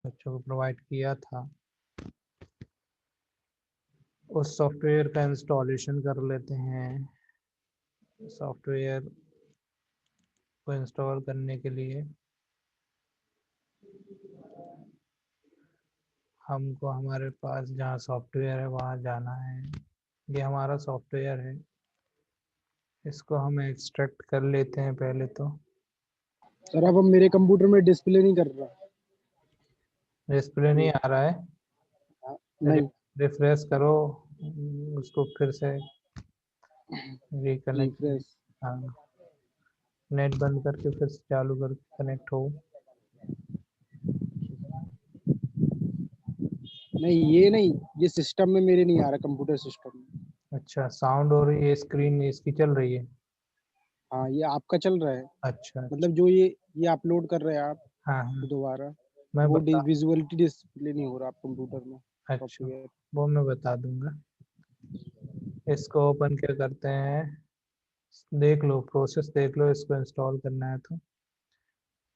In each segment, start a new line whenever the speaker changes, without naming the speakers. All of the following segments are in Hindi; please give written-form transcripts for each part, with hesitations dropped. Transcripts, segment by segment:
बच्चों को प्रोवाइड किया था, उस सॉफ्टवेयर का इंस्टॉलेशन कर लेते हैं। सॉफ्टवेयर को इंस्टॉल करने के लिए हमको हमारे पास जहाँ सॉफ्टवेयर है वहाँ जाना है। ये हमारा सॉफ्टवेयर है, इसको हम एक्सट्रैक्ट कर लेते हैं पहले तो।
सर अब मेरे कंप्यूटर में डिस्प्ले नहीं कर रहा।
डिस्प्ले नहीं
ये
आ रहा है?
नहीं।
रिफ्रेश करो उसको, फिर से रिकनेक्ट।
रिफ्रेश।
हाँ, नेट बंद करके फिर से चालू करके कनेक्ट हो।
नहीं ये नहीं, ये सिस्टम में मेरे नहीं आ रहा, कंप्यूटर सिस्टम में।
अच्छा, साउंड और ये स्क्रीन इसकी चल रही है?
हाँ ये आपका चल रहा है।
अच्छा अच्छा।
मतलब जो ये अपलोड कर रहे हैं आप
हाँ हाँ,
दोबारा,
मैं
वो
बता,
विजुअलिटी डिस्प्ले नहीं हो रहा आप कंप्यूटर में
अच्छा,
सॉफ्टवेयर।
वो मैं बता दूंगा। इसको ओपन क्या करते हैं, देख लो प्रोसेस, देख लो। इसको इंस्टॉल करना है तो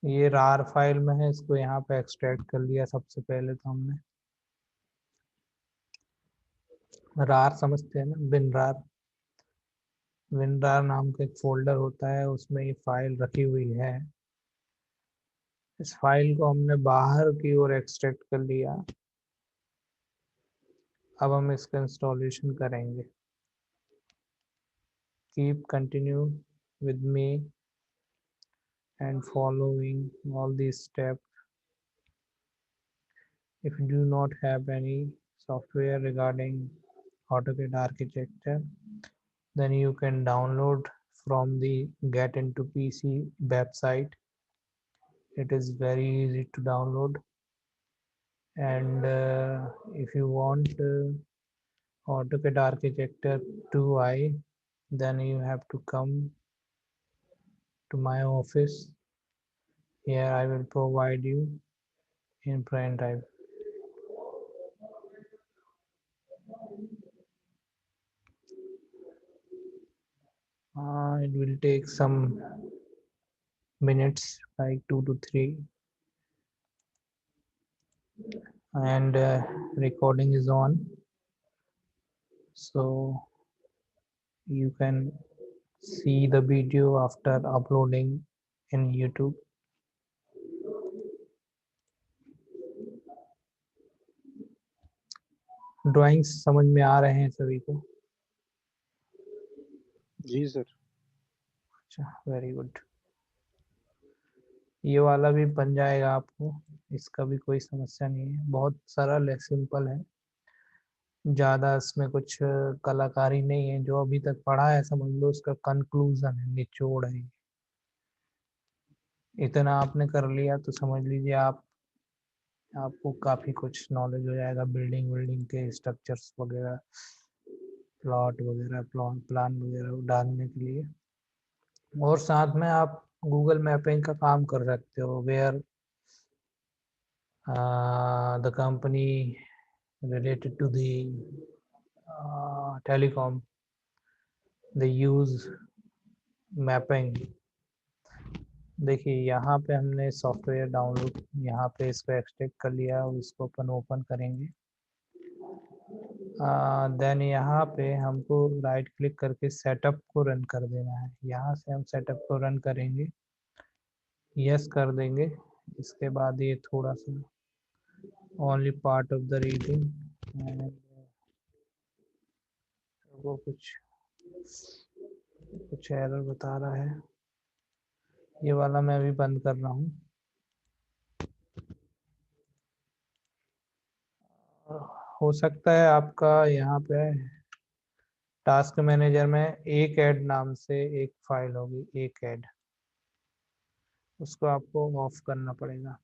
ये रार फाइल में है, इसको यहाँ पे एक्सट्रैक्ट कर लिया सबसे पहले तो हमने। रार समझते हैं ना, बिन रार? विनरार नाम का एक फोल्डर होता है, उसमें ये फाइल रखी हुई है। इस फाइल को हमने बाहर की ओर एक्सट्रैक्ट कर लिया। अब हम इसका इंस्टॉलेशन करेंगे। Keep continue with me and following all these steps. If you do not have any software regarding AutoCAD architecture, then you can download from the Get Into PC website. It is very easy to download, and if you want AutoCAD architecture 2i, then you have to come to my office. Here I will provide you in pen drive. It will take some minutes, like 2 to 3, and recording is on, so you can see the video after uploading in YouTube. Drawings समझ में आ रहे हैं सभी को?
जी सर।
अच्छा, वेरी गुड। ये वाला भी बन जाएगा आपको, इसका भी कोई समस्या नहीं है, बहुत सरल है, सिंपल है। ज़्यादा इसमें कुछ कलाकारी नहीं है। जो अभी तक पढ़ा है समझ लो उसका कंक्लूजन है, निचोड़ है। इतना आपने कर लिया तो समझ लीजिए आपको काफ़ी कुछ नॉलेज हो जाएगा बिल्डिंग विल्डिंग के स्ट्रक्चर्स वगैरह, प्लॉट वगैरह, प्लान वगैरह डालने के लिए। और साथ में आप गूगल मैपिंग का काम कर सकते हो, where the company related to the telecom, they use mapping। देखिए यहाँ पे हमने सॉफ्टवेयर डाउनलोड, यहाँ पे इसको एक्सट्रैक्ट कर लिया और इसको अपन ओपन करेंगे। देन यहाँ पे हमको राइट क्लिक करके सेटअप को रन कर देना है। यहाँ से हम सेटअप को रन करेंगे, यस कर देंगे। इसके बाद ये थोड़ा सा only part of the reading, वो कुछ एरर बता रहा है। ये वाला मैं अभी बंद कर रहा हूँ। हो सकता है आपका यहाँ पे टास्क मैनेजर में एक ऐड नाम से एक फाइल होगी, एक ऐड, उसको आपको ऑफ करना पड़ेगा।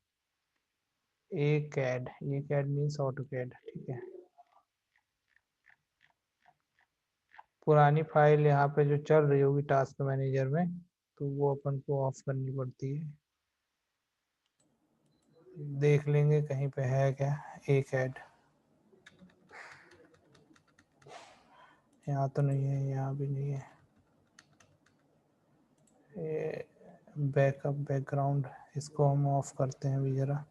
एक ऐड मीन्स ऑटोकैड, ठीक है। पुरानी फाइल यहाँ पे जो चल रही होगी टास्क मैनेजर में, तो वो अपन को ऑफ करनी पड़ती है। देख लेंगे कहीं पे है क्या एक ऐड। यहाँ तो नहीं है, यहाँ भी नहीं है। ये बैकअप बैकग्राउंड, इसको हम ऑफ करते हैं अभी ज़रा।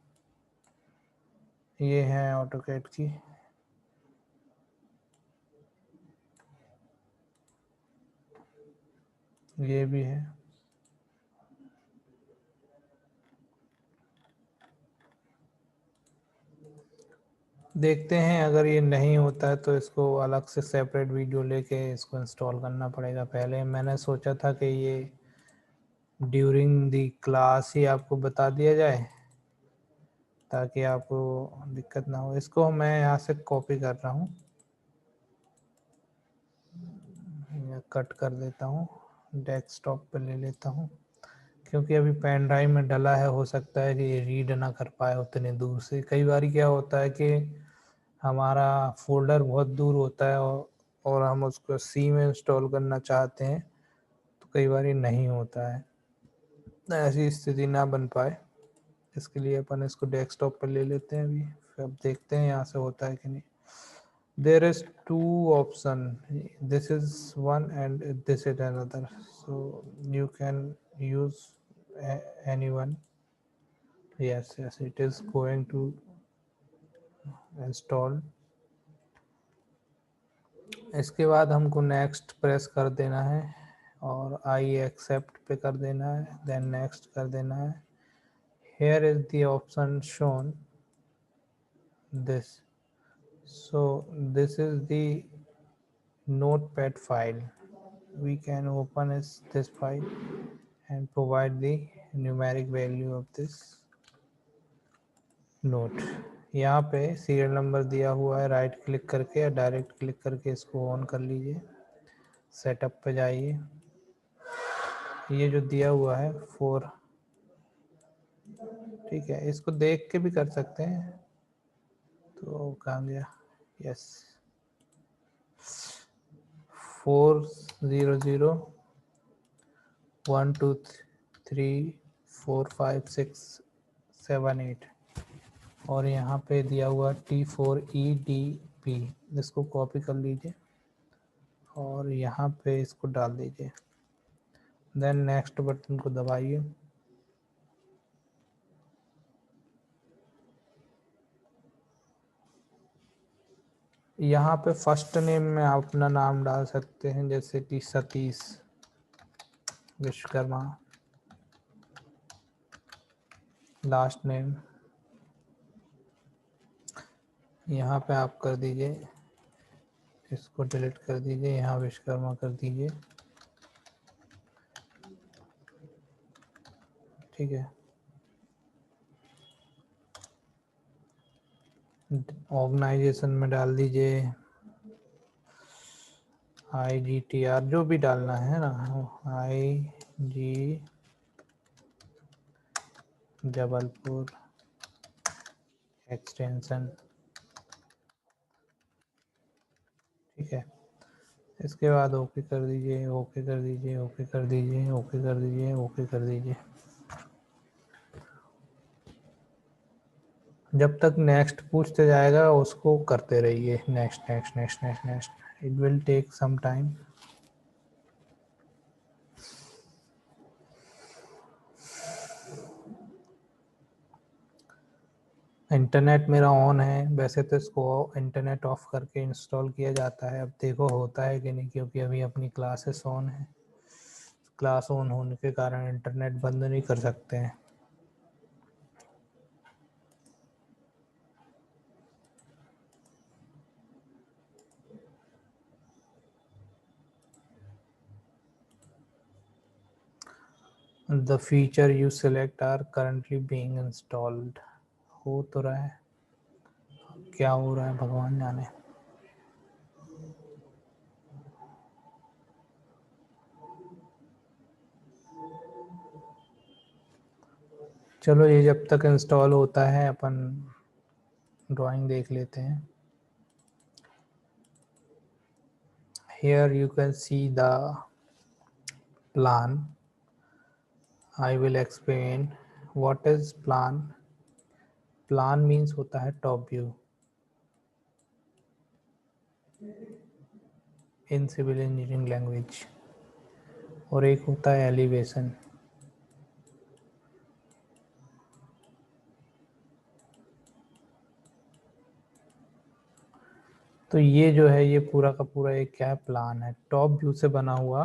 ये है ऑटोकैड की, ये भी है। देखते हैं, अगर ये नहीं होता है तो इसको अलग से सेपरेट वीडियो लेके इसको इंस्टॉल करना पड़ेगा। पहले मैंने सोचा था कि ये ड्यूरिंग दी क्लास ही आपको बता दिया जाए ताकि आपको दिक्कत ना हो। इसको मैं यहाँ से कॉपी कर रहा हूँ, कट कर देता हूँ, डेस्कटॉप पे ले लेता हूँ, क्योंकि अभी पेन ड्राइव में डला है, हो सकता है कि ये रीड ना कर पाए उतने दूर से। कई बार क्या होता है कि हमारा फोल्डर बहुत दूर होता है और हम उसको सी में इंस्टॉल करना चाहते हैं तो कई बार ये नहीं होता है, ऐसी स्थिति ना बन पाए। इसके लिए अपन इसको डेस्कटॉप पर ले लेते हैं अभी, फिर अब देखते हैं यहाँ से होता है कि नहीं। There is two option. This is one and this is another. So you can use anyone. Yes, yes, it is going to install. इसके बाद हमको नेक्स्ट प्रेस कर देना है और आई एक्सेप्ट पे कर देना है, देन नेक्स्ट कर देना है। Here is the option shown this. So this is the notepad file. We can open this file and provide the numeric value of this note। यहाँ पे सीरियल नंबर दिया हुआ है, राइट क्लिक करके या डायरेक्ट क्लिक करके इसको ऑन कर लीजिए। सेटअप पे जाइए, ये जो दिया हुआ है 4, ठीक है, इसको देख के भी कर सकते हैं। तो कहाँ गया, यस, 40012345678 और यहाँ पे दिया हुआ T4EDP, इसको कॉपी कर लीजिए और यहाँ पे इसको डाल दीजिए, देन नेक्स्ट बटन को दबाइए। यहाँ पे फर्स्ट नेम में आप अपना नाम डाल सकते हैं, जैसे कि सतीश विश्वकर्मा। लास्ट नेम यहाँ पे आप कर दीजिए, इसको डिलीट कर दीजिए, यहाँ विश्वकर्मा कर दीजिए, ठीक है। ऑर्गेनाइजेशन में डाल दीजिए IGTR, जो भी डालना है ना, IG जबलपुर एक्सटेंशन, ठीक है। इसके बाद ओके कर दीजिए, ओके कर दीजिए, ओके कर दीजिए, ओके कर दीजिए, ओके कर दीजिए। जब तक नेक्स्ट पूछते जाएगा उसको करते रहिए, next next next next next, it will take some time. Internet मेरा ऑन है, वैसे तो इसको इंटरनेट ऑफ करके इंस्टॉल किया जाता है, अब देखो होता है कि नहीं, क्योंकि अभी अपनी क्लासेस ऑन है। क्लास ऑन होने के कारण इंटरनेट बंद नहीं कर सकते हैं। The feature you select are currently being installed। हो तो रहा है, क्या हो रहा है भगवान जाने। चलो ये जब तक इंस्टॉल होता है अपन ड्राइंग देख लेते हैं। Here you can see the plan। I will explain what is plan। Plan means होता है top view in civil engineering language, और एक होता है एलिवेशन। तो ये जो है ये पूरा का पूरा एक क्या प्लान है, टॉप व्यू से बना हुआ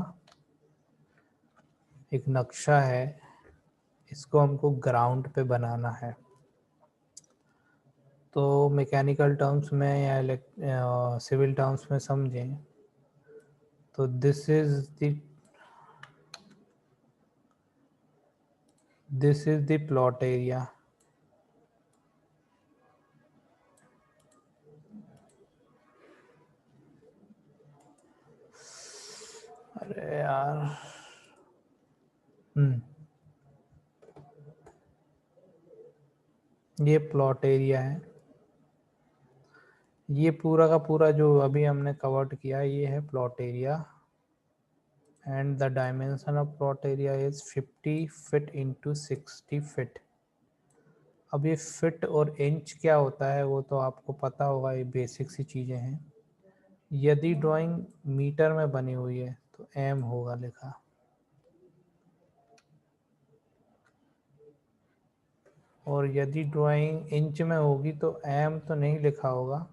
एक नक्शा है। इसको हमको ग्राउंड पे बनाना है। तो मैकेनिकल टर्म्स में या सिविल टर्म्स में समझें तो this is the plot area. अरे यार, ये प्लॉट एरिया है। ये पूरा का पूरा जो अभी हमने कवर्ड किया ये है plot area. And the dimension of plot area is 50 feet into 60 feet. अब ये फिट और इंच क्या होता है वो तो आपको पता होगा, ये बेसिक सी चीज़ें हैं। यदि ड्राइंग मीटर में बनी हुई है तो एम होगा लिखा, और यदि ड्राइंग इंच में होगी तो एम तो नहीं लिखा होगा।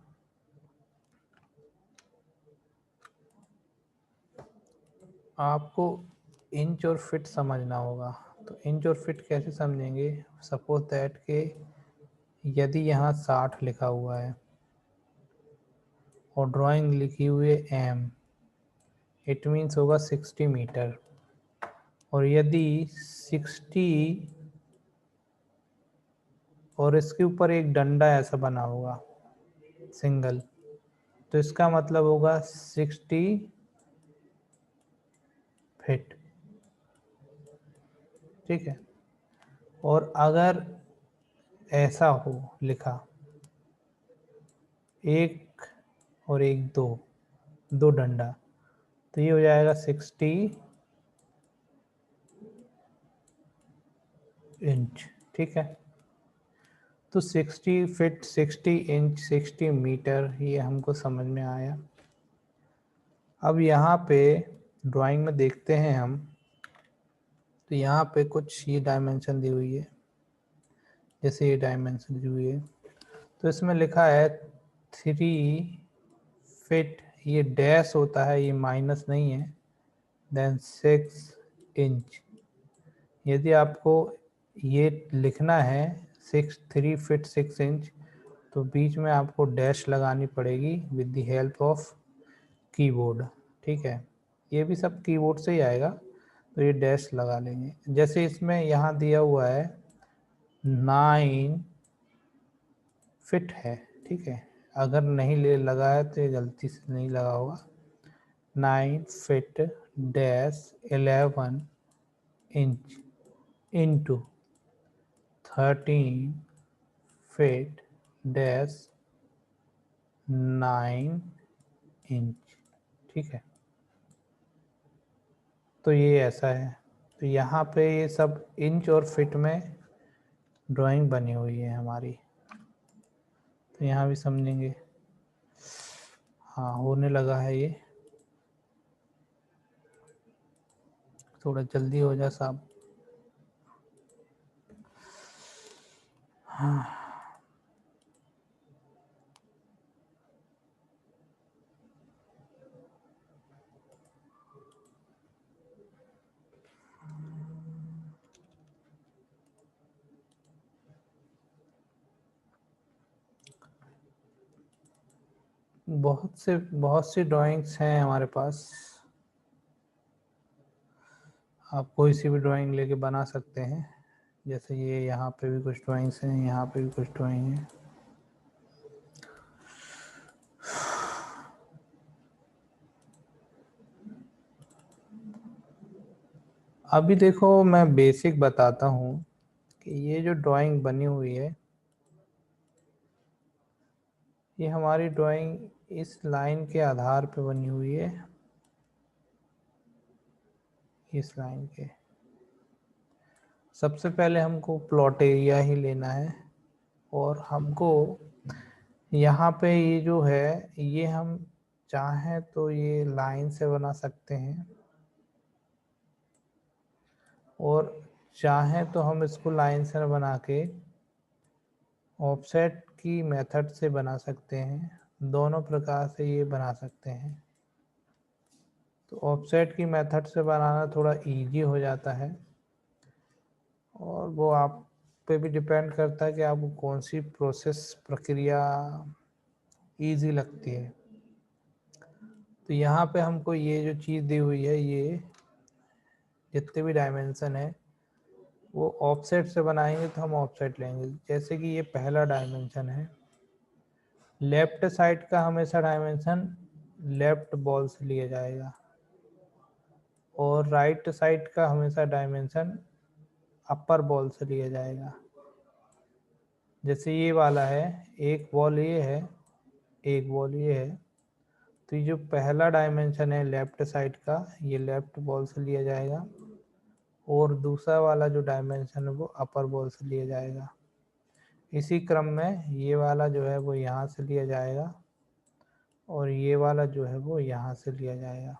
आपको इंच और फिट समझना होगा। तो इंच और फिट कैसे समझेंगे? सपोज दैट के यदि यहाँ 60 लिखा हुआ है और ड्राइंग लिखी हुई है एम, इट मीन्स होगा 60 मीटर। और यदि 60 और इसके ऊपर एक डंडा ऐसा बना होगा सिंगल, तो इसका मतलब होगा 60 फीट। ठीक है। और अगर ऐसा हो लिखा, एक और एक दो, दो डंडा, तो ये हो जाएगा 60 इंच। ठीक है। तो 60 फीट, 60 इंच, 60 मीटर ये हमको समझ में आया। अब यहाँ पे ड्राइंग में देखते हैं हम, तो यहाँ पे कुछ ये डायमेंशन दी हुई है, जैसे ये डायमेंशन दी हुई है। तो इसमें लिखा है 3 फीट, ये डैश होता है, ये माइनस नहीं है, देन 6 इंच। यदि आपको ये लिखना है 3 फीट 6 इंच, तो बीच में आपको डैश लगानी पड़ेगी with the help of keyboard. ठीक है। ये भी सब कीबोर्ड से ही आएगा, तो ये डैश लगा लेंगे। जैसे इसमें यहाँ दिया हुआ है 9 फिट है। ठीक है। अगर नहीं ले लगा है तो ये गलती से नहीं लगा होगा। 9 fit dash 11 inch into 13 feet dash 9 inch. ठीक है। तो ये ऐसा है। तो यहाँ पे ये सब इंच और फिट में ड्राइंग बनी हुई है हमारी। तो यहाँ भी समझेंगे। हाँ, होने लगा है ये, थोड़ा जल्दी हो जाए साहब। हाँ। बहुत सी ड्राइंग्स हैं हमारे पास। आप कोई सी भी ड्राइंग लेके बना सकते हैं। जैसे ये यहाँ पे भी कुछ ड्राइंग्स हैं, यहाँ पे भी कुछ ड्राइंग है। अभी देखो मैं बेसिक बताता हूँ कि ये जो ड्राइंग बनी हुई है, ये हमारी ड्राइंग इस लाइन के आधार पे बनी हुई है, इस लाइन के। सबसे पहले हमको प्लॉट एरिया ही लेना है, और हमको यहाँ पे ये जो है ये हम चाहें तो ये लाइन से बना सकते हैं, और चाहें तो हम इसको लाइन से बना के ऑफसेट की मेथड से बना सकते हैं। दोनों प्रकार से ये बना सकते हैं। तो ऑफसेट की मेथड से बनाना थोड़ा इजी हो जाता है, और वो आप पे भी डिपेंड करता है कि आपको कौन सी प्रोसेस प्रक्रिया इजी लगती है। तो यहाँ पे हमको ये जो चीज़ दी हुई है, ये जितने भी डायमेंशन है वो ऑफसेट से बनाएंगे तो हम ऑफसेट लेंगे। जैसे कि ये पहला डायमेंशन है, लेफ्ट साइड का हमेशा डायमेंशन लेफ्ट बॉल से लिया जाएगा, और राइट साइड का हमेशा डायमेंशन अपर बॉल से लिया जाएगा। जैसे ये वाला है, एक बॉल ये है, एक बॉल ये है, तो ये जो पहला डायमेंशन है लेफ्ट साइड का, ये लेफ्ट बॉल से लिया जाएगा, और दूसरा वाला जो डायमेंशन है वो अपर बॉल से लिया जाएगा। इसी क्रम में ये वाला जो है वो यहाँ से लिया जाएगा, और ये वाला जो है वो यहाँ से लिया जाएगा।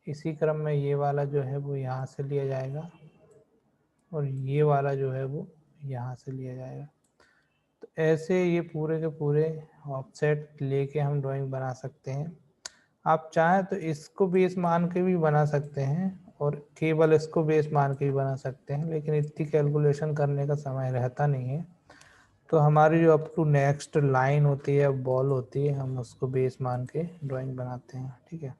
इसी क्रम में ये वाला जो है वो यहाँ से लिया जाएगा, और ये वाला जो है वो यहाँ से लिया जाएगा। तो ऐसे ये पूरे के पूरे ऑफसेट लेके हम ड्राइंग बना सकते हैं। आप चाहें तो इसको बेस मान के भी बना सकते हैं, और केवल इसको बेस मान के भी बना सकते हैं, लेकिन इतनी कैलकुलेशन करने का समय रहता नहीं है। तो हमारी जो अप टू नेक्स्ट लाइन होती है, बॉल होती है, हम उसको बेस मान के ड्राइंग बनाते हैं। ठीक है।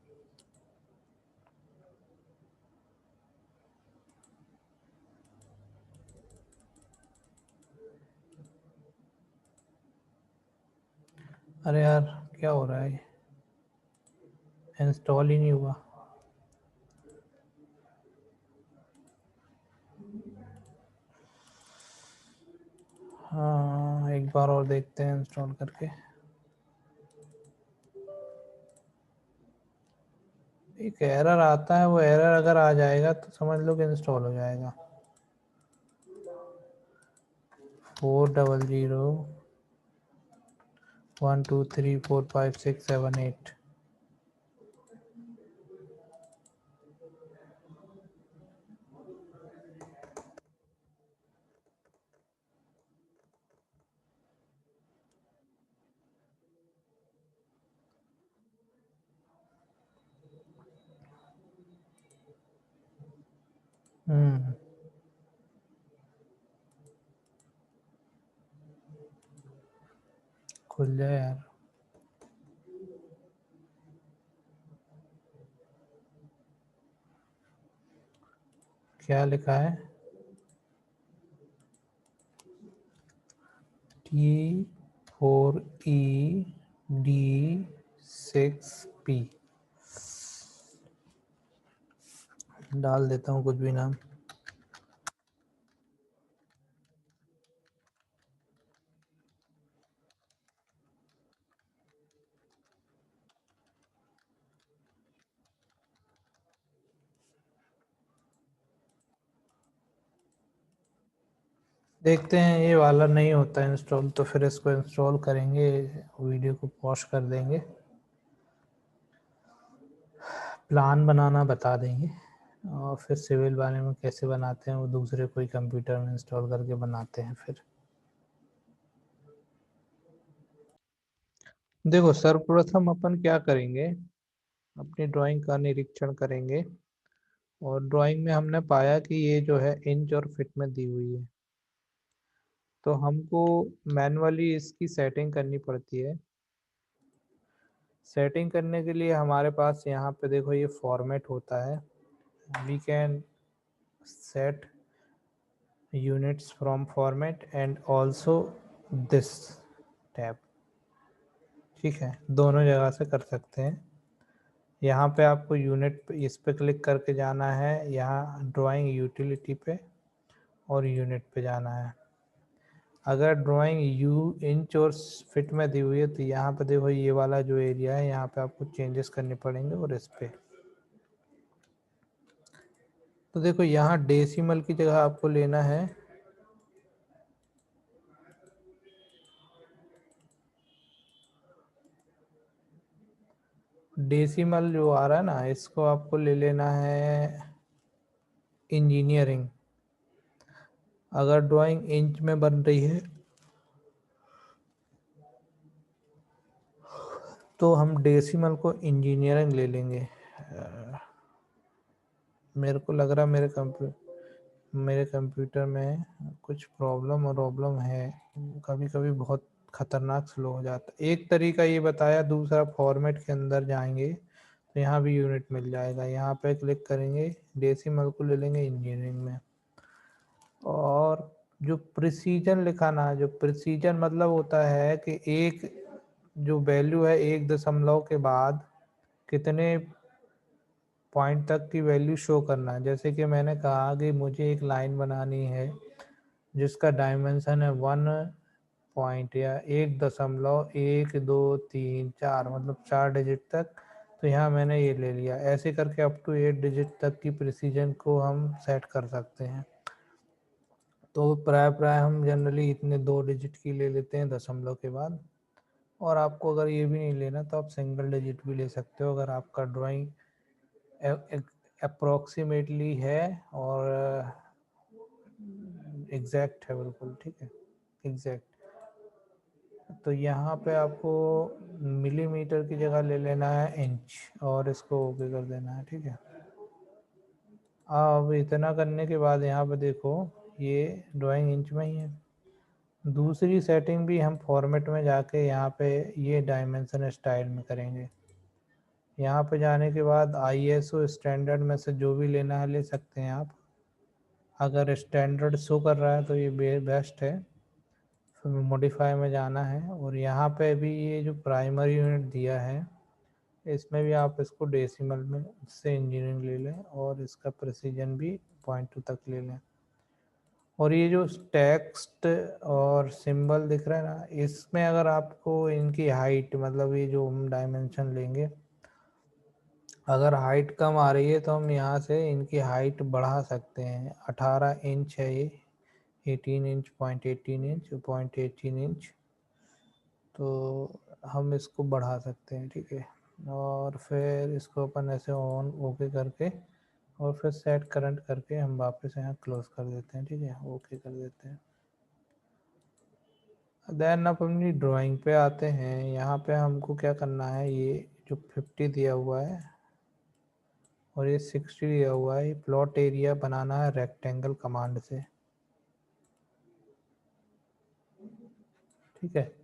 अरे यार, क्या हो रहा है, इंस्टॉल ही नहीं हुआ। हाँ, एक बार और देखते हैं इंस्टॉल करके। एक एरर आता है, वो एरर अगर आ जाएगा तो समझ लो कि इंस्टॉल हो जाएगा। 400 1 2 3 4 5 6 7 8। खुल जाए यार। क्या लिखा है? T4ED6P। डाल देता हूँ कुछ भी नाम। देखते हैं, ये वाला नहीं होता इंस्टॉल तो फिर इसको इंस्टॉल करेंगे, वीडियो को पॉज कर देंगे, प्लान बनाना बता देंगे, और फिर सिविल बारे में कैसे बनाते हैं वो दूसरे कोई कंप्यूटर में इंस्टॉल करके बनाते हैं। फिर देखो, सर्वप्रथम अपन क्या करेंगे, अपनी ड्राइंग का निरीक्षण करेंगे, और ड्राइंग में हमने पाया कि ये जो है इंच और फिट में दी हुई है, तो हमको मैन्युअली इसकी सेटिंग करनी पड़ती है। सेटिंग करने के लिए हमारे पास यहाँ पे देखो ये फॉर्मेट होता है, we can set units from format and also this tab. ठीक है, दोनों जगह से कर सकते हैं। यहाँ पे आपको यूनिट इस पे क्लिक करके जाना है, यहाँ ड्राइंग यूटिलिटी पे, और यूनिट पे जाना है। अगर ड्राइंग यू इंच और फिट में दी हुई है तो यहाँ पे देखो ये वाला जो एरिया है, यहाँ पे आपको चेंजेस करने पड़ेंगे, और इस पे तो देखो यहाँ डेसिमल की जगह आपको लेना है डेसिमल, जो आ रहा है ना, इसको आपको ले लेना है इंजीनियरिंग। अगर ड्राइंग इंच में बन रही है तो हम डेसिमल को इंजीनियरिंग ले लेंगे। मेरे को लग रहा मेरे कंप्यूटर में कुछ प्रॉब्लम है, कभी कभी बहुत खतरनाक स्लो हो जाता है। एक तरीका ये बताया, दूसरा फॉर्मेट के अंदर जाएंगे तो यहाँ भी यूनिट मिल जाएगा, यहाँ पे क्लिक करेंगे, डेसिमल को ले लेंगे इंजीनियरिंग में। और जो प्रिसीजन लिखाना है, जो प्रिसीजन मतलब होता है कि एक जो वैल्यू है 1 दशमलव के बाद कितने पॉइंट तक की वैल्यू शो करना है। जैसे कि मैंने कहा कि मुझे एक लाइन बनानी है जिसका डायमेंशन है 1 पॉइंट या 1.123 4, मतलब 4 डिजिट तक। तो यहाँ मैंने ये ले लिया। ऐसे करके अप टू 8 डिजिट तक की प्रिसीजन को हम सेट कर सकते हैं। तो प्राय हम जनरली इतने 2 डिजिट की ले लेते हैं दशमलव के बाद। और आपको अगर ये भी नहीं लेना तो आप सिंगल डिजिट भी ले सकते हो, अगर आपका ड्राइंग अप्रोक्सीमेटली है और एग्जैक्ट है, बिल्कुल ठीक है, एग्जैक्ट। तो यहाँ पे आपको मिलीमीटर की जगह ले लेना है इंच, और इसको ओके कर देना है, ठीक है। अब इतना करने के बाद यहाँ पे देखो ये ड्राइंग इंच में ही है। दूसरी सेटिंग भी हम फॉर्मेट में जाके यहाँ पे ये डायमेंशन स्टाइल में करेंगे। यहाँ पे जाने के बाद ISO स्टैंडर्ड में से जो भी लेना है ले सकते हैं आप। अगर स्टैंडर्ड शो कर रहा है तो ये बेस्ट है। फिर मॉडिफाई में जाना है, और यहाँ पे भी ये जो प्राइमरी यूनिट दिया है इसमें भी आप इसको डेसिमल में से इंजीनियरिंग ले लें, और इसका प्रिसीजन भी 0.2 तक ले लें। और ये जो टेक्स्ट और सिंबल दिख रहा है ना, इसमें अगर आपको इनकी हाइट, मतलब ये जो हम डायमेंशन लेंगे, अगर हाइट कम आ रही है तो हम यहाँ से इनकी हाइट बढ़ा सकते हैं। 18 इंच है ये, 18 इंच, 0.18 इंच, 0.18 इंच, तो हम इसको बढ़ा सकते हैं, ठीक है। और फिर इसको अपन ऐसे ऑन ओके करके और फिर सेट करंट करके हम वापस यहाँ क्लोज कर देते हैं, ठीक है, ओके कर देते हैं। देन अब अपनी ड्राइंग पे आते हैं। यहाँ पे हमको क्या करना है, ये जो 50 दिया हुआ है और ये 60 दिया हुआ है, ये प्लॉट एरिया बनाना है रेक्टेंगल कमांड से, ठीक है।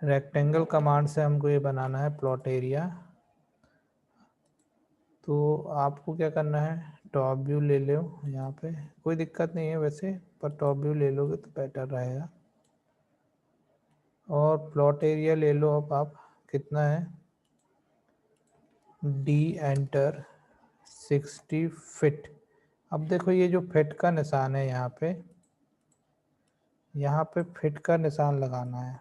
रेक्टेंगल कमांड से हमको ये बनाना है प्लॉट एरिया। तो आपको क्या करना है, टॉप व्यू ले लो, यहाँ पे कोई दिक्कत नहीं है वैसे, पर टॉप व्यू ले लोगे तो बेटर रहेगा। और प्लॉट एरिया ले लो अब आप, कितना है, डी एंटर 60 फिट। अब देखो ये जो फिट का निशान है यहाँ पे फिट का निशान लगाना है।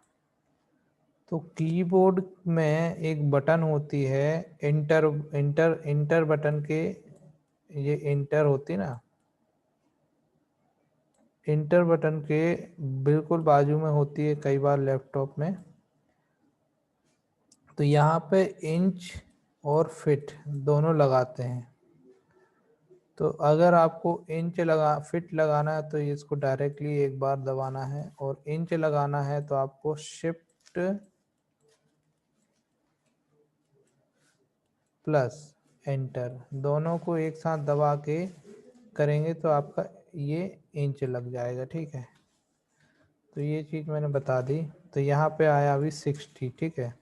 तो कीबोर्ड में एक बटन होती है इंटर इंटर इंटर बटन के, ये इंटर होती ना, इंटर बटन के बिल्कुल बाजू में होती है कई बार लैपटॉप में। तो यहाँ पे इंच और फिट दोनों लगाते हैं। तो अगर आपको फिट लगाना है तो इसको डायरेक्टली एक बार दबाना है, और इंच लगाना है तो आपको शिफ्ट प्लस एंटर दोनों को एक साथ दबा के करेंगे तो आपका ये इंच लग जाएगा, ठीक है। तो ये चीज़ मैंने बता दी। तो यहाँ पे आया अभी 60, ठीक है।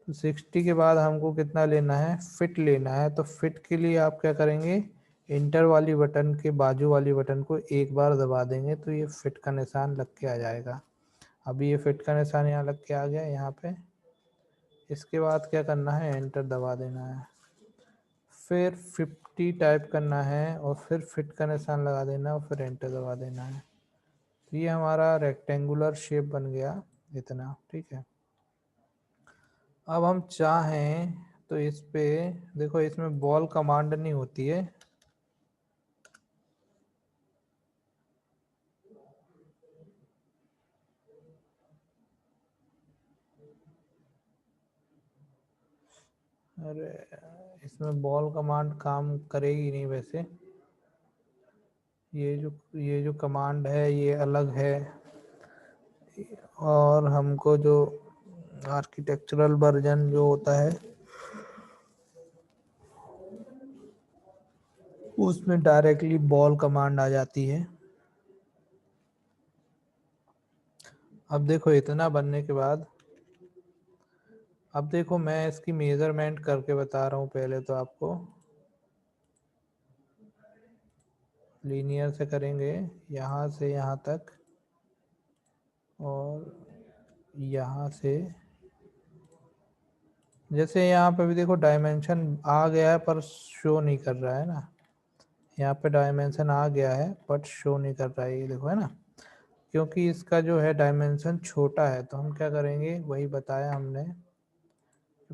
तो 60 के बाद हमको कितना लेना है, फिट लेना है। तो फिट के लिए आप क्या करेंगे, इंटर वाली बटन के बाजू वाली बटन को एक बार दबा देंगे तो ये फिट का निशान लग के आ जाएगा। अभी ये फिट का निशान यहाँ लग के आ गया यहाँ पे। इसके बाद क्या करना है, एंटर दबा देना है, फिर 50 टाइप करना है और फिर फिट का निशान लगा देना है और फिर एंटर दबा देना है। तो ये हमारा रेक्टेंगुलर शेप बन गया इतना, ठीक है। अब हम चाहें तो इस पे देखो, इसमें बॉल कमांड नहीं होती है, अरे इसमें बॉल कमांड काम करेगी नहीं वैसे। ये जो कमांड है ये अलग है, और हमको जो आर्किटेक्चरल वर्जन जो होता है उसमें डायरेक्टली बॉल कमांड आ जाती है। अब देखो इतना बनने के बाद अब देखो मैं इसकी मेजरमेंट करके बता रहा हूँ पहले तो आपको। लीनियर से करेंगे यहाँ से यहाँ तक और यहाँ से, जैसे यहाँ पे भी देखो डायमेंशन आ गया है पर शो नहीं कर रहा है ना। यहाँ पे डायमेंशन आ गया है बट शो नहीं कर रहा है, ये देखो है ना, क्योंकि इसका जो है डायमेंशन छोटा है। तो हम क्या करेंगे, वही बताया हमने,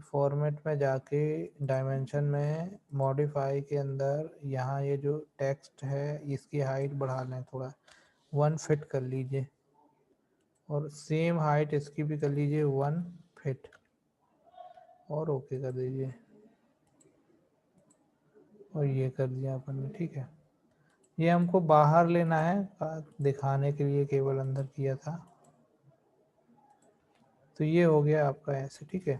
फॉर्मेट में जाके डायमेंशन में मॉडिफाई के अंदर यहाँ ये जो टेक्स्ट है इसकी हाइट बढ़ा लें थोड़ा, 1 फिट कर लीजिए और सेम हाइट इसकी भी कर लीजिए 1 फिट और ओके कर दीजिए और ये कर दिया अपन ने। ठीक है, ये हमको बाहर लेना है, दिखाने के लिए केवल अंदर किया था। तो ये हो गया आपका ऐसे। ठीक है,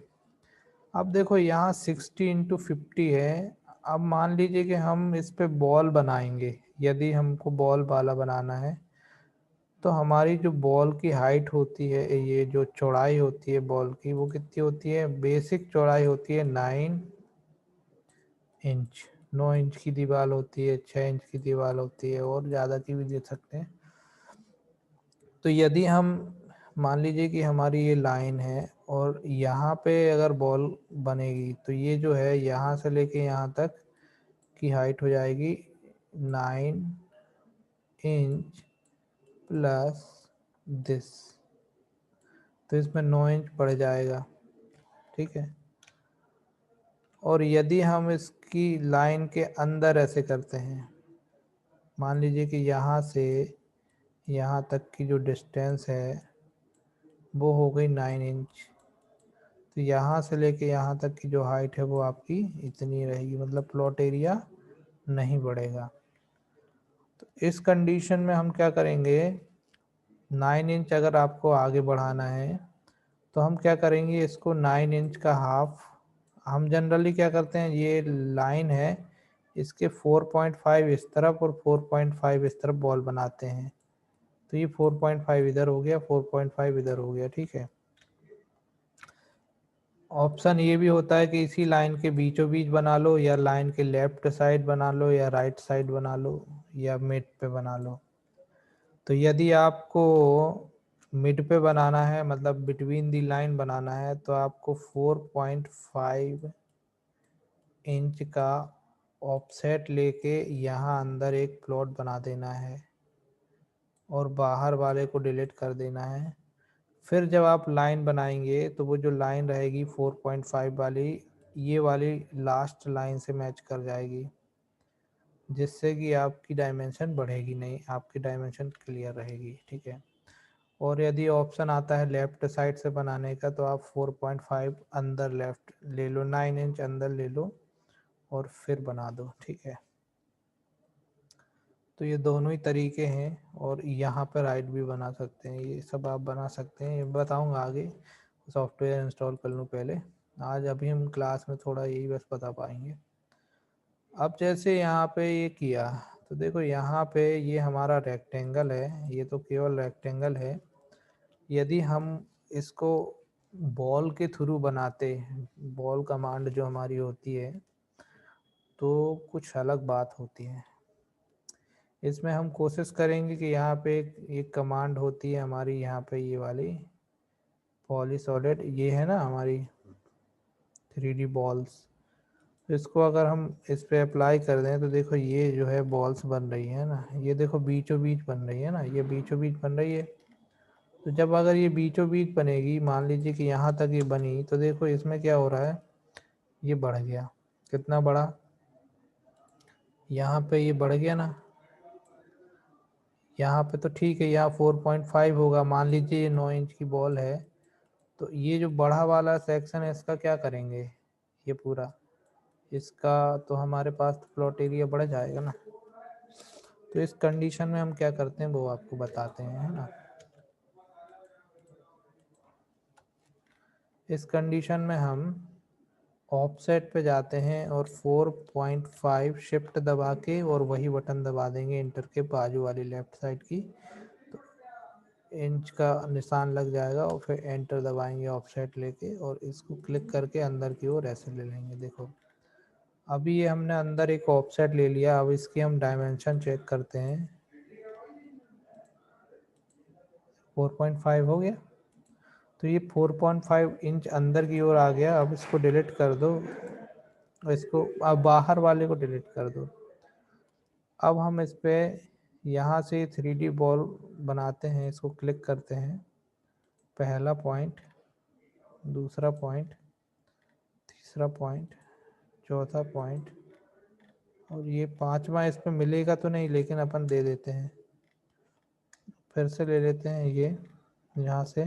अब देखो यहाँ 60x50 है। अब मान लीजिए कि हम इस पे बॉल बनाएंगे, यदि हमको बॉल वाला बनाना है तो हमारी जो बॉल की हाइट होती है, ये जो चौड़ाई होती है बॉल की, वो कितनी होती है, बेसिक चौड़ाई होती है 9 इंच। 9 इंच की दीवार होती है, 6 इंच की दीवार होती है और ज़्यादा की भी दे सकते हैं। तो यदि हम मान लीजिए कि हमारी ये लाइन है और यहाँ पे अगर बॉल बनेगी तो ये जो है यहाँ से लेके यहाँ तक की हाइट हो जाएगी 9 इंच प्लस दिस, तो इसमें 9 इंच बढ़ जाएगा। ठीक है, और यदि हम इसकी लाइन के अंदर ऐसे करते हैं, मान लीजिए कि यहाँ से यहाँ तक की जो डिस्टेंस है वो हो गई 9 इंच, तो यहाँ से लेके यहाँ तक की जो हाइट है वो आपकी इतनी रहेगी, मतलब प्लॉट एरिया नहीं बढ़ेगा। तो इस कंडीशन में हम क्या करेंगे, 9 इंच अगर आपको आगे बढ़ाना है तो हम क्या करेंगे, इसको 9 इंच का हाफ, हम जनरली क्या करते हैं, ये लाइन है इसके 4.5 इस तरफ और 4.5 इस तरफ बॉल बनाते हैं। तो ये 4.5 इधर हो गया, 4.5 इधर हो गया। ठीक है, ऑप्शन ये भी होता है कि इसी लाइन के बीचों बीच बना लो, या लाइन के लेफ्ट साइड बना लो, या राइट साइड बना लो, या मिड पे बना लो। तो यदि आपको मिड पे बनाना है, मतलब बिटवीन दी लाइन बनाना है, तो आपको 4.5 इंच का ऑफसेट लेके यहाँ अंदर एक प्लॉट बना देना है और बाहर वाले को डिलीट कर देना है। फिर जब आप लाइन बनाएंगे तो वो जो लाइन रहेगी 4.5 वाली, ये वाली लास्ट लाइन से मैच कर जाएगी, जिससे कि आपकी डायमेंशन बढ़ेगी नहीं, आपकी डायमेंशन क्लियर रहेगी। ठीक है, और यदि ऑप्शन आता है लेफ्ट साइड से बनाने का तो आप 4.5 अंदर लेफ्ट ले लो, 9 इंच अंदर ले लो और फिर बना दो। ठीक है, तो ये दोनों ही तरीके हैं, और यहाँ पर राइट भी बना सकते हैं, ये सब आप बना सकते हैं, ये बताऊँगा आगे। सॉफ्टवेयर इंस्टॉल कर लूँ पहले, आज अभी हम क्लास में थोड़ा यही बस बता पाएंगे। अब जैसे यहाँ पे ये किया, तो देखो यहाँ पे ये हमारा रेक्टेंगल है, ये तो केवल रेक्टेंगल है। यदि हम इसको बॉल के थ्रू बनाते, बॉल कमांड जो हमारी होती है, तो कुछ अलग बात होती है। इसमें हम कोशिश करेंगे कि यहाँ पे एक कमांड होती है हमारी, यहाँ पे ये वाली पॉलीसॉलिड, ये है ना हमारी 3D बॉल्स। तो इसको अगर हम इस पे अप्लाई कर दें तो देखो ये जो है बॉल्स बन रही है ना, ये देखो बीचों बीच बन रही है ना, ये बीचों बीच बन रही है। तो जब अगर ये बीचों बीच बनेगी, मान लीजिए कि यहाँ तक ये बनी, तो देखो इसमें क्या हो रहा है, ये बढ़ गया, कितना बढ़ा, यहाँ पे ये बढ़ गया ना, यहाँ पे तो ठीक है, यहाँ 4.5 होगा, मान लीजिए ये 9 इंच की बॉल है। तो ये जो बढ़ा वाला सेक्शन है इसका क्या करेंगे, ये पूरा इसका तो हमारे पास तो प्लॉट एरिया बढ़ जाएगा ना। तो इस कंडीशन में हम क्या करते हैं वो आपको बताते हैं, है ना। इस कंडीशन में हम ऑफसेट पे जाते हैं और 4.5 शिफ्ट दबा के और वही बटन दबा देंगे इंटर के बाजू वाली लेफ्ट साइड की, तो इंच का निशान लग जाएगा और फिर एंटर दबाएंगे ऑफसेट लेके और इसको क्लिक करके अंदर की ओर ऐसे ले लेंगे। देखो अभी ये हमने अंदर एक ऑफसेट ले लिया। अब इसकी हम डायमेंशन चेक करते हैं। 4.5 हो गया, तो ये 4.5 इंच अंदर की ओर आ गया। अब इसको डिलीट कर दो, इसको अब बाहर वाले को डिलीट कर दो। अब हम इस पे यहाँ से 3D बॉल बनाते हैं, इसको क्लिक करते हैं। पहला पॉइंट, दूसरा पॉइंट, तीसरा पॉइंट, चौथा पॉइंट और ये पांचवा। इस पे मिलेगा तो नहीं, लेकिन अपन दे देते हैं। फिर से ले लेते हैं ये यहाँ से,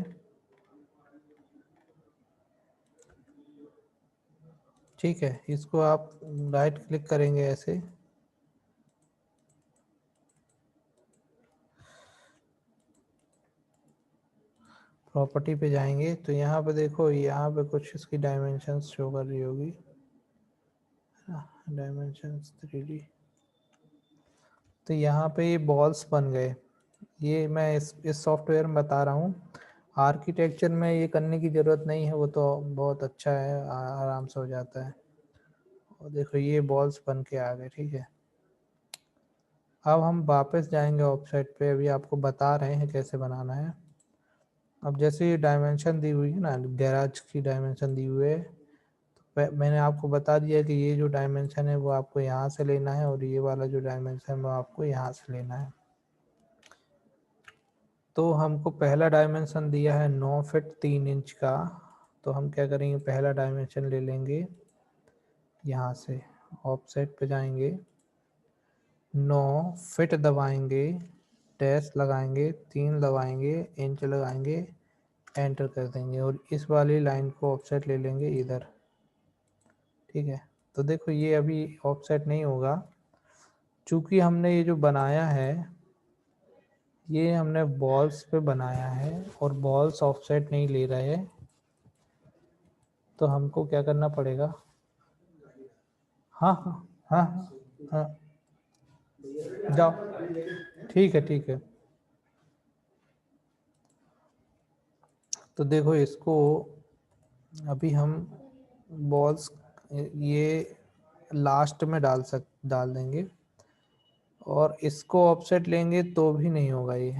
ठीक है। इसको आप राइट क्लिक करेंगे ऐसे, प्रॉपर्टी पे जाएंगे तो यहाँ पे देखो, यहाँ पे कुछ इसकी डायमेंशंस शो कर रही होगी, डायमेंशंस 3D। तो यहाँ पे ये बॉल्स बन गए। ये मैं इस सॉफ्टवेयर में बता रहा हूँ। आर्किटेक्चर में ये करने की ज़रूरत नहीं है, वो तो बहुत अच्छा है, आराम से हो जाता है। और देखो ये बॉल्स बन के आ गए, ठीक है। अब हम वापस जाएंगे ऑफसेट पे, अभी आपको बता रहे हैं कैसे बनाना है। अब जैसे ये डायमेंशन दी हुई है ना, गैराज की डायमेंशन दी हुई है, तो मैंने आपको बता दिया कि ये जो डायमेंशन है वो आपको यहाँ से लेना है और ये वाला जो डायमेंशन वो आपको यहाँ से लेना है। तो हमको पहला डायमेंशन दिया है 9 फीट 3 इंच का, तो हम क्या करेंगे, पहला डायमेंशन ले लेंगे, यहाँ से ऑफसेट पे जाएंगे, 9 फिट दबाएंगे, डैश लगाएंगे, 3 दबाएंगे, इंच लगाएंगे, एंटर कर देंगे और इस वाली लाइन को ऑफसेट ले लेंगे इधर, ठीक है। तो देखो ये अभी ऑफसेट नहीं होगा, चूंकि हमने ये जो बनाया है ये हमने बॉल्स पे बनाया है और बॉल्स ऑफसेट नहीं ले रहे हैं, तो हमको क्या करना पड़ेगा। हाँ हाँ हाँ हाँ, जाओ, ठीक है ठीक है। तो देखो इसको अभी हम बॉल्स ये लास्ट में डाल देंगे और इसको ऑफसेट लेंगे तो भी नहीं होगा ये,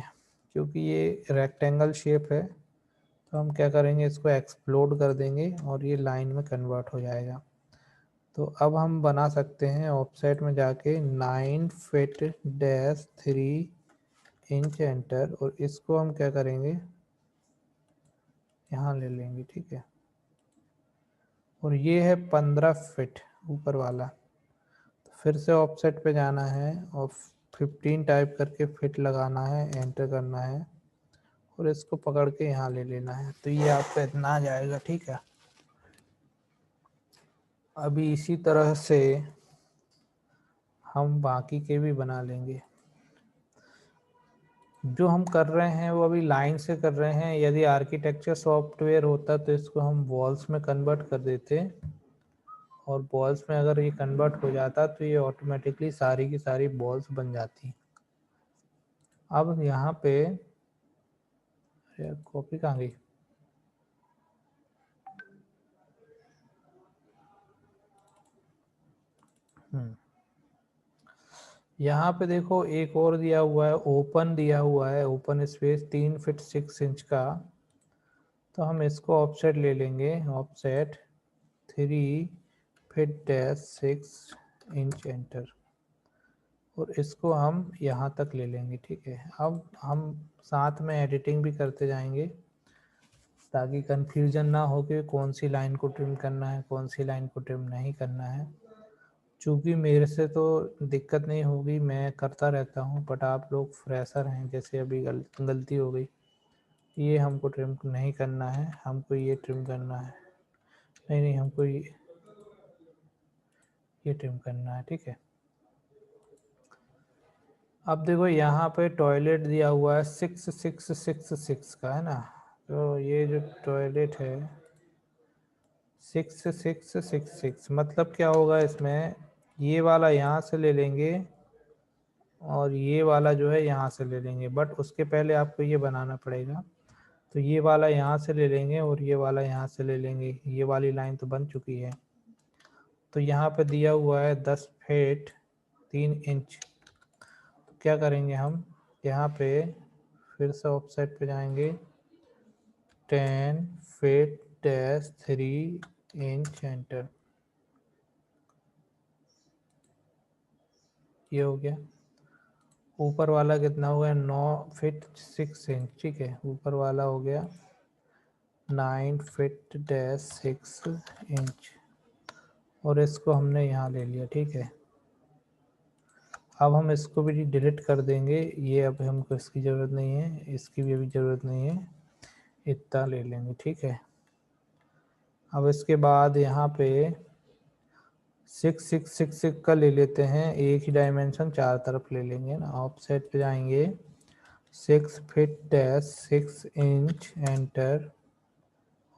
क्योंकि ये रेक्टेंगल शेप है। तो हम क्या करेंगे, इसको एक्सप्लोड कर देंगे और ये लाइन में कन्वर्ट हो जाएगा। तो अब हम बना सकते हैं ऑफसेट में जाके 9 फिट डैश 3 इंच एंटर, और इसको हम क्या करेंगे, यहाँ ले लेंगे, ठीक है। और ये है 15 फिट ऊपर वाला। तो फिर से ऑफसेट पे जाना है और 15 टाइप करके फिट लगाना है, एंटर करना है और इसको पकड़ के यहाँ ले लेना है। तो ये आपका इतना आ जाएगा, ठीक है। अभी इसी तरह से हम बाकी के भी बना लेंगे। जो हम कर रहे हैं वो अभी लाइन से कर रहे हैं। यदि आर्किटेक्चर सॉफ्टवेयर होता तो इसको हम वॉल्स में कन्वर्ट कर देते, और बॉल्स में अगर ये कन्वर्ट हो जाता तो ये ऑटोमेटिकली सारी की सारी बॉल्स बन जाती। अब यहाँ पे कॉपी कहाँ गई, यहाँ पे देखो एक और दिया हुआ है, ओपन दिया हुआ है, ओपन स्पेस 3 फीट 6 इंच का। तो हम इसको ऑफसेट ले लेंगे, offset 3 feet dash 6 inch enter, और इसको हम यहाँ तक ले लेंगे, ठीक है। अब हम साथ में एडिटिंग भी करते जाएंगे ताकि कंफ्यूजन ना हो कि कौन सी लाइन को ट्रिम करना है, कौन सी लाइन को ट्रिम नहीं करना है। चूँकि मेरे से तो दिक्कत नहीं होगी, मैं करता रहता हूँ, बट आप लोग फ्रेशर हैं, जैसे अभी गलती हो गई, ये हमको ट्रिम नहीं करना है, हमको ये ट्रिम करना है, नहीं नहीं हमको ये ट्रिम करना है, ठीक है। अब देखो यहाँ पे टॉयलेट दिया हुआ है 6666 का, है ना। तो ये जो टॉयलेट है 6 6 6 6 मतलब क्या होगा इसमें, ये वाला यहाँ से ले लेंगे और ये वाला जो है यहाँ से ले लेंगे, बट उसके पहले आपको ये बनाना पड़ेगा। तो ये वाला यहाँ से ले लेंगे और ये वाला यहाँ से ले लेंगे, ये वाली लाइन तो बन चुकी है। तो यहाँ पे दिया हुआ है 10 फीट 3 इंच। तो क्या करेंगे हम, यहाँ पे फिर से ऑफसेट पे जाएंगे, 10 फीट डैश 3 इंच, एंटर। ये हो गया। ऊपर वाला कितना हुआ, 9 फीट 6 इंच, ठीक है। ऊपर वाला हो गया 9 फीट डैश 6 इंच, और इसको हमने यहाँ ले लिया, ठीक है। अब हम इसको भी डिलीट कर देंगे, ये अब हमको इसकी ज़रूरत नहीं है, इसकी भी अभी ज़रूरत नहीं है, इतना ले लेंगे, ठीक है। अब इसके बाद यहाँ पे 6 6 6 6 का ले लेते हैं, एक ही डायमेंशन चार तरफ ले लेंगे ना। ऑफसेट पे जाएंगे, 6 फीट डैश 6 इंच, एंटर।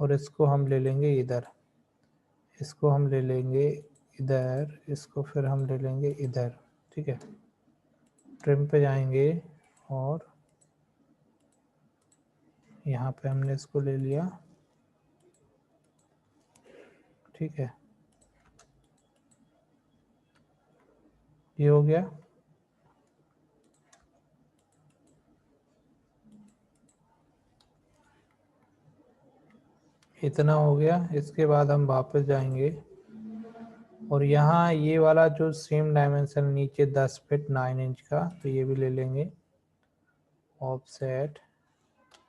और इसको हम ले लेंगे इधर, इसको हम ले लेंगे इधर, इसको फिर हम ले लेंगे इधर, ठीक है। ट्रिम पे जाएंगे और यहाँ पे हमने इसको ले लिया, ठीक है। ये हो गया। इतना हो गया। इसके बाद हम वापस जाएंगे और यहाँ ये वाला जो सेम डायमेंशन नीचे 10 फीट 9 इंच का, तो ये भी ले लेंगे। Offset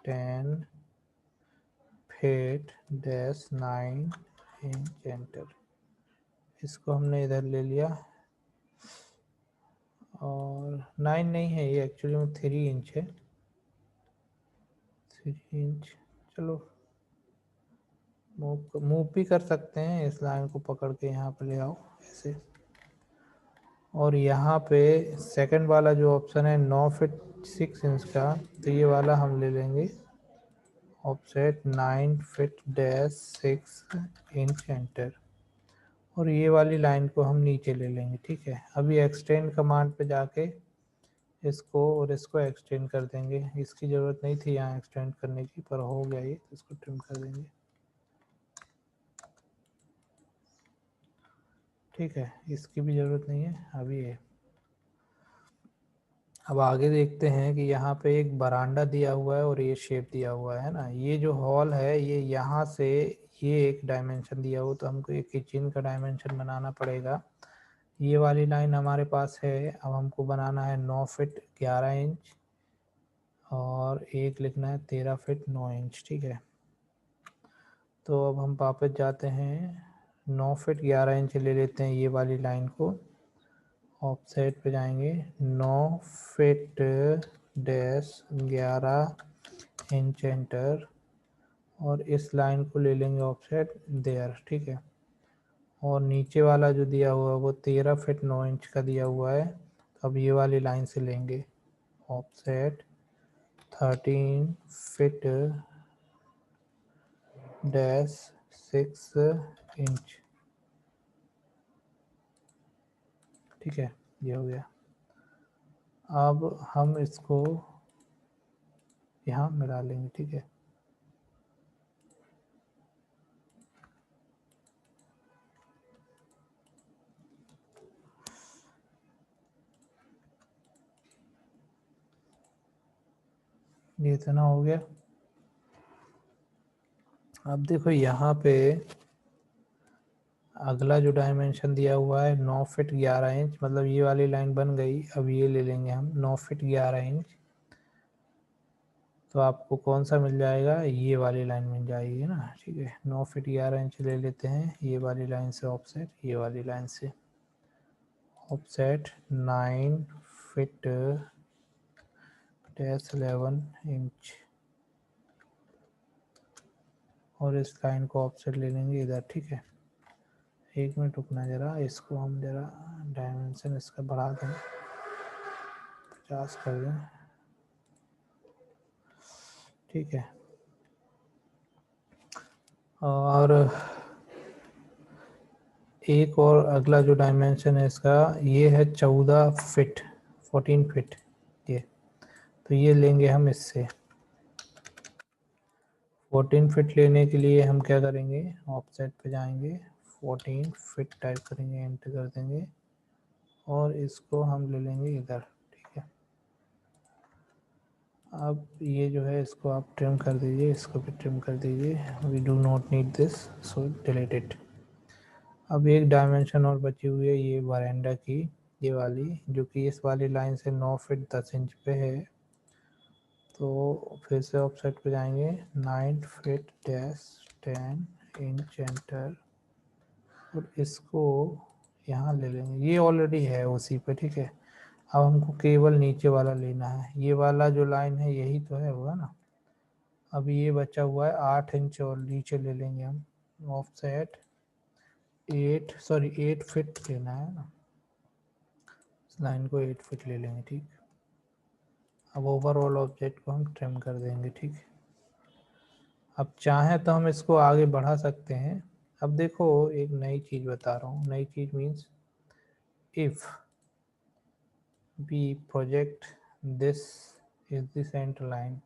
10 feet dash 9 inch, enter. इसको हमने इधर ले लिया, और 9 नहीं है ये, एक्चुअली में 3 इंच है, 3 इंच। चलो मूव भी कर सकते हैं, इस लाइन को पकड़ के यहाँ पे ले आओ ऐसे। और यहाँ पे सेकंड वाला जो ऑप्शन है 9 फीट 6 इंच का, तो ये वाला हम ले लेंगे। Offset 9 feet dash 6 inch, enter. और ये वाली लाइन को हम नीचे ले लेंगे, ठीक है। अभी एक्सटेंड कमांड पे जाके इसको और इसको एक्सटेंड कर देंगे। इसकी ज़रूरत नहीं थी यहाँ एक्सटेंड करने की, पर हो गया ये, इसको ट्रिम कर देंगे, ठीक है। इसकी भी ज़रूरत नहीं है अभी ये। अब आगे देखते हैं कि यहाँ पे एक बरांडा दिया हुआ है और ये शेप दिया हुआ है ना। ये जो हॉल है ये यहाँ से, ये एक डायमेंशन दिया हुआ, तो हमको एक किचन का डायमेंशन बनाना पड़ेगा। ये वाली लाइन हमारे पास है। अब हमको बनाना है 9 फीट 11 इंच, और एक लिखना है 13 फीट 9 इंच, ठीक है। तो अब हम वापस जाते हैं, 9 फीट 11 इंच ले लेते हैं ये वाली लाइन को। ऑफसेट पे जाएंगे, 9 फीट डैश 11 इंच, एंटर। और इस लाइन को ले लेंगे ऑफसेट देयर, ठीक है। और नीचे वाला जो दिया हुआ है वो 13 फीट 9 इंच का दिया हुआ है, तो अब ये वाली लाइन से लेंगे। ऑफसेट 13 फीट डैश 6 इंच, ठीक है। ये हो गया। अब हम इसको यहाँ मिला लेंगे, ठीक है। ये इतना हो गया। अब देखो यहाँ पे अगला जो डायमेंशन दिया हुआ है 9 फीट 11 इंच, मतलब ये वाली लाइन बन गई। अब ये ले लेंगे हम 9 फीट 11 इंच, तो आपको कौन सा मिल जाएगा, ये वाली लाइन मिल जाएगी ना, ठीक है। 9 फीट 11 इंच ले लेते हैं ये वाली लाइन से ऑफसेट, ये वाली लाइन से ऑफसेट 9 फीट डैश 11 इंच, और इस लाइन को ऑफसेट ले लेंगे इधर, ठीक है। एक मिनट रुकना जरा, इसको हम जरा डायमेंशन इसका बढ़ा दें, 50 कर दें, ठीक है। और एक और अगला जो डायमेंशन है इसका, ये है 14 फीट, 14 फीट ये, तो ये लेंगे हम इससे। 14 फीट लेने के लिए हम क्या करेंगे, ऑफसेट पे जाएंगे, 14 फीट टाइप करेंगे, एंटर कर देंगे और इसको हम ले लेंगे इधर, ठीक है। अब ये जो है इसको आप ट्रिम कर दीजिए, इसको भी ट्रिम कर दीजिए, we do not need this, so delete it. अब एक डायमेंशन और बची हुई है ये वरांडा की, ये वाली, जो कि इस वाली लाइन से 9 फीट 10 इंच पे है। तो फिर से ऑफसेट पे जाएंगे, 9 फीट डैश 10 इंच, एंटर, और इसको यहाँ ले लेंगे, ये ऑलरेडी है उसी पे, ठीक है। अब हमको केवल नीचे वाला लेना है, ये वाला जो लाइन है यही तो है, होगा ना। अब ये बचा हुआ है 8 इंच और नीचे ले लेंगे हम, ऑफसेट 8 फीट लेना है ना, इस लाइन को 8 फीट ले लेंगे, ठीक। अब ओवरऑल ऑब्जेक्ट को हम ट्रिम कर देंगे, ठीक। अब चाहें तो हम इसको आगे बढ़ा सकते हैं। अब देखो एक नई चीज़ बता रहा हूँ, नई चीज़ means if we project this is the center line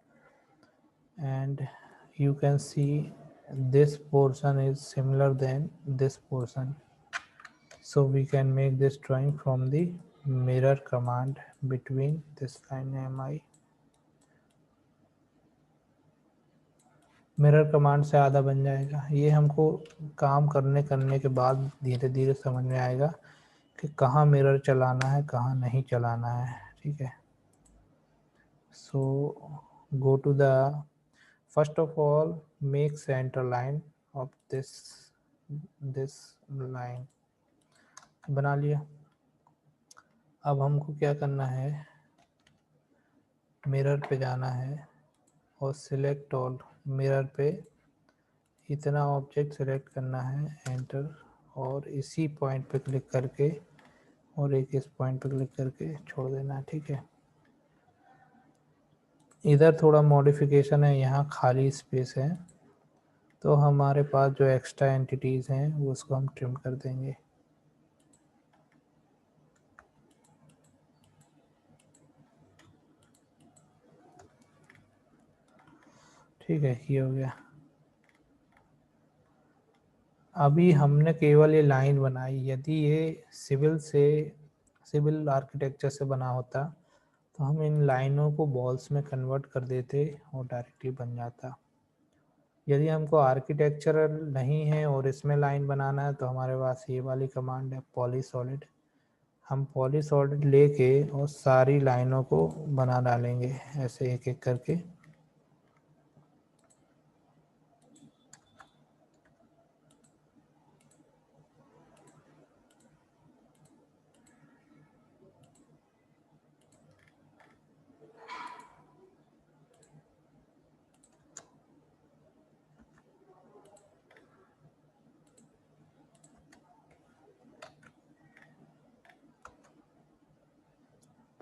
and you can see this portion is similar than this portion, so we can make this drawing from the mirror command between this line mi। Mirror command से आधा बन जाएगा, ये हमको काम करने के बाद धीरे धीरे समझ में आएगा कि कहाँ मिरर चलाना है कहाँ नहीं चलाना है, ठीक है। सो go to the, first of all make center line of this line, बना लिया। अब हमको क्या करना है, मिरर पे जाना है और सिलेक्ट ऑल, मिरर पे इतना ऑब्जेक्ट सिलेक्ट करना है, एंटर, और इसी पॉइंट पे क्लिक करके और एक इस पॉइंट पे क्लिक करके छोड़ देना है, ठीक है। इधर थोड़ा मॉडिफिकेशन है, यहाँ खाली स्पेस है, तो हमारे पास जो एक्स्ट्रा एंटिटीज़ हैं वो उसको हम ट्रिम कर देंगे। ठीक है, ये हो गया। अभी हमने केवल ये लाइन बनाई, यदि ये सिविल आर्किटेक्चर से बना होता तो हम इन लाइनों को बॉल्स में कन्वर्ट कर देते और डायरेक्टली बन जाता। यदि हमको आर्किटेक्चरल नहीं है और इसमें लाइन बनाना है तो हमारे पास ये वाली कमांड है पॉलीसॉलिड, हम पॉलीसॉलिड लेके और सारी लाइनों को बना डालेंगे ऐसे एक एक करके।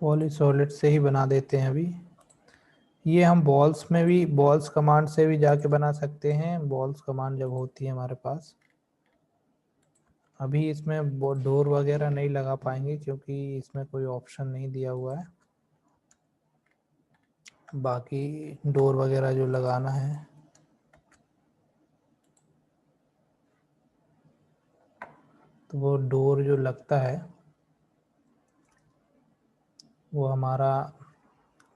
पॉलीसॉलिड से ही बना देते हैं अभी। ये हम बॉल्स में भी, बॉल्स कमांड से भी जाके बना सकते हैं, बॉल्स कमांड जब होती है हमारे पास। अभी इसमें डोर वगैरह नहीं लगा पाएंगे क्योंकि इसमें कोई ऑप्शन नहीं दिया हुआ है, बाकी डोर वगैरह जो लगाना है तो वो डोर जो लगता है वो हमारा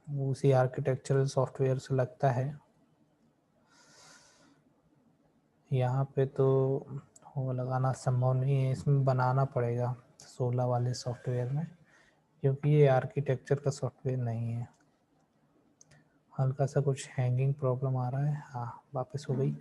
उसी आर्किटेक्चरल सॉफ्टवेयर से लगता है। यहाँ पे तो वो लगाना संभव नहीं है, इसमें बनाना पड़ेगा 16 वाले सॉफ्टवेयर में, क्योंकि ये आर्किटेक्चर का सॉफ्टवेयर नहीं है। हल्का सा कुछ हैंगिंग प्रॉब्लम आ रहा है, हाँ वापस हो गई।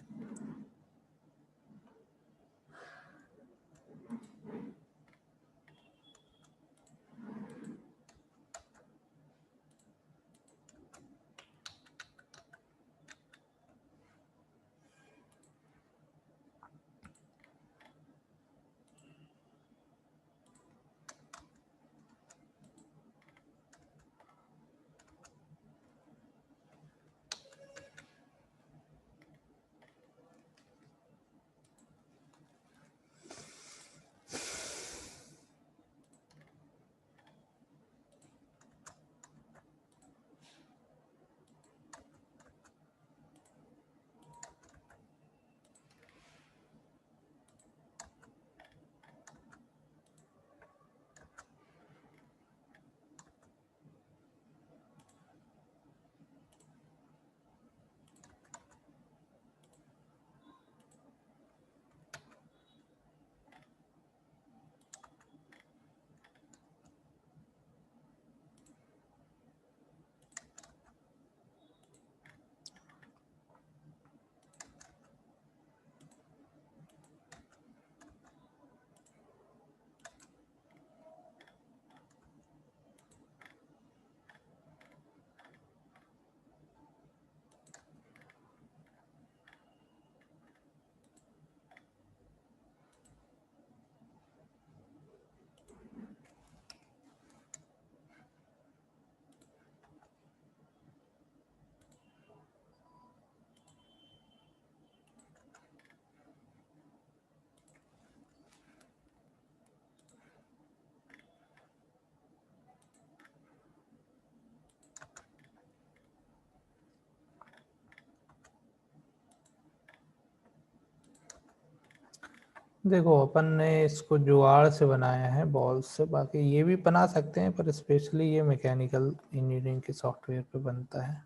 देखो अपन ने इसको जुगाड़ से बनाया है, बॉल से, बाकी ये भी बना सकते हैं पर स्पेशली ये मैकेनिकल इंजीनियरिंग के सॉफ्टवेयर पे बनता है,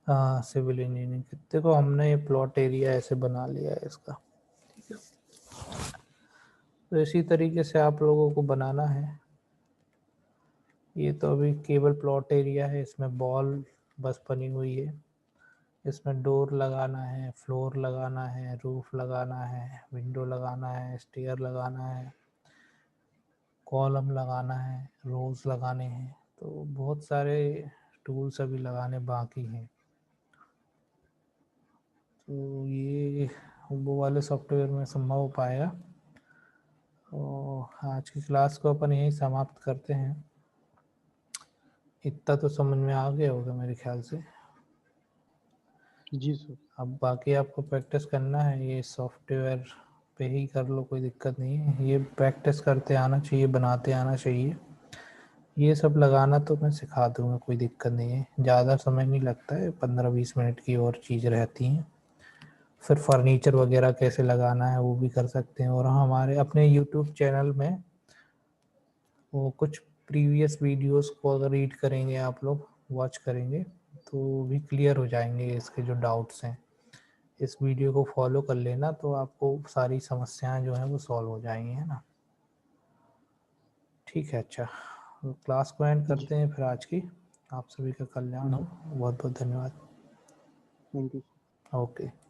हाँ सिविल इंजीनियरिंग के। देखो हमने ये प्लॉट एरिया ऐसे बना लिया है इसका, तो इसी तरीके से आप लोगों को बनाना है। ये तो अभी केवल प्लॉट एरिया है, इसमें बॉल बस बनी हुई है, इसमें डोर लगाना है, फ्लोर लगाना है, रूफ लगाना है, विंडो लगाना है, स्टेयर लगाना है, कॉलम लगाना है, रोज लगाने हैं, तो बहुत सारे टूल्स अभी लगाने बाकी हैं। तो ये वो वाले सॉफ्टवेयर में संभव हो पाएगा। तो आज की क्लास को अपन यहीं समाप्त करते हैं। इतना तो समझ में आ गया होगा मेरे ख्याल से।
जी सर।
अब बाकी आपको प्रैक्टिस करना है, ये सॉफ्टवेयर पे ही कर लो, कोई दिक्कत नहीं है। ये प्रैक्टिस करते आना चाहिए, बनाते आना चाहिए। ये सब लगाना तो मैं सिखा दूंगा, कोई दिक्कत नहीं है, ज़्यादा समय नहीं लगता है, 15-20 मिनट की और चीज़ रहती हैं। फिर फर्नीचर वगैरह कैसे लगाना है वो भी कर सकते हैं। और हमारे अपने यूट्यूब चैनल में वो कुछ प्रीवियस वीडियोस को अगर रीड करेंगे आप लोग, वॉच करेंगे, तो भी क्लियर हो जाएंगे इसके जो डाउट्स हैं। इस वीडियो को फॉलो कर लेना तो आपको सारी समस्याएं जो हैं वो सॉल्व हो जाएंगी, है ना। ठीक है, अच्छा, तो क्लास को एंड
जी
करते हैं फिर आज की। आप सभी का कल्याण हो, बहुत बहुत धन्यवाद।
Thank you.
ओके।